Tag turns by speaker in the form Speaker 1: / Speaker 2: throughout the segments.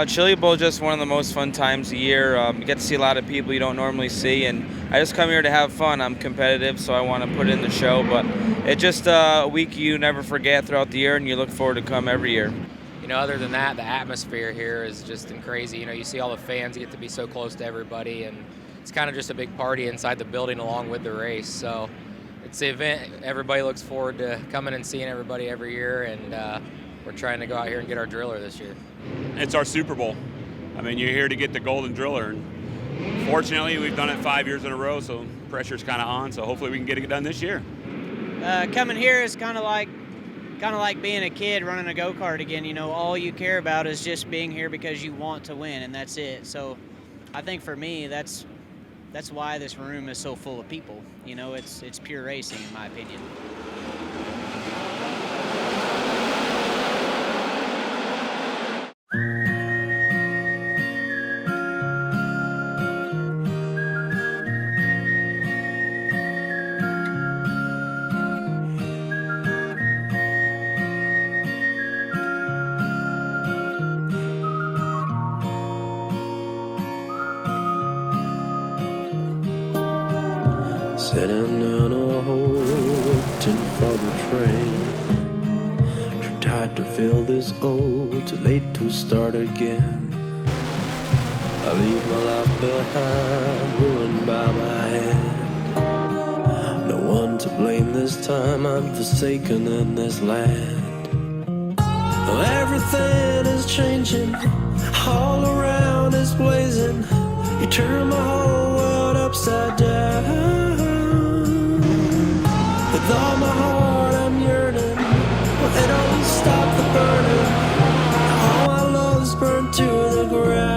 Speaker 1: Chili Bowl is just one of the most fun times a year. You get to see a lot of people you don't normally see, and I just come here to have fun. I'm competitive, so I want to put in the show, but it's just a week you never forget throughout the year, and you look forward to come every year.
Speaker 2: You know, other than that, the atmosphere here is just crazy. You know, you see all the fans, you get to be so close to everybody, and it's kind of just a big party inside the building along with the race. So it's the event everybody looks forward to coming and seeing everybody every year, and we're trying to go out here and get our driller this year.
Speaker 3: It's our Super Bowl. I mean, you're here to get the golden driller. And fortunately, we've done it 5 years in a row, so pressure's kind of on. So hopefully we can get it done this year.
Speaker 4: Coming here is kind of like being a kid running a go-kart again. You know, all you care about is just being here because you want to win, and that's it. So I think for me, that's why this room is so full of people. You know, it's pure racing, in my opinion.
Speaker 5: Sitting in a hotel for the train, too tired to feel this old, too late to start again. I leave my life behind, ruined by my hand. No one to blame this time, I'm forsaken in this land. Everything is changing, all around is blazing. You turn my whole world upside down. With all my heart I'm yearning, well, it don't stop the burning. All my love's burned to the ground.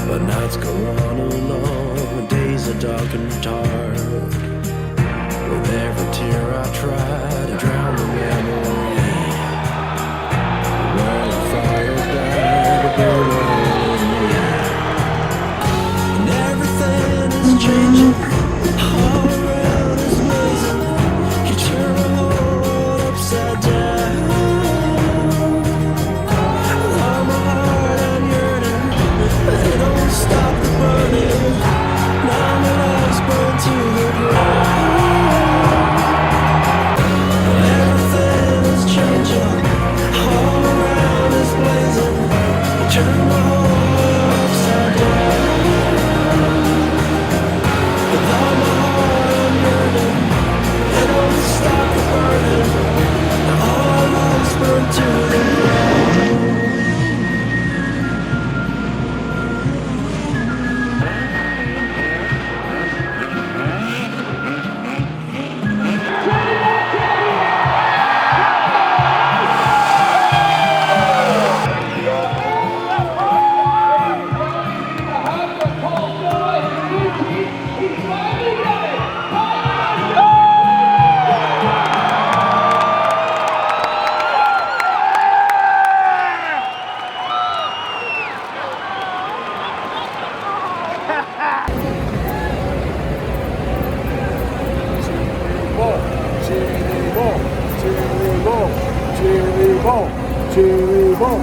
Speaker 5: But nights go on and on, days are dark and hard. With every tear I try to drown the memory, where the fire died to burn a hole in me. And everything is changing, all around is blazing. You turn the whole world upside down. With all my heart I'm yearning, but it don't stop the burning. Now my love's burned to the ground. Everything is changing, all around is blazing. Turn my whole world upside down. With all my heart I'm yearning, it don't stop the burning. Now all our love's burned to the ground.
Speaker 6: Chili Bowl, Chili Bowl, Chili Bowl.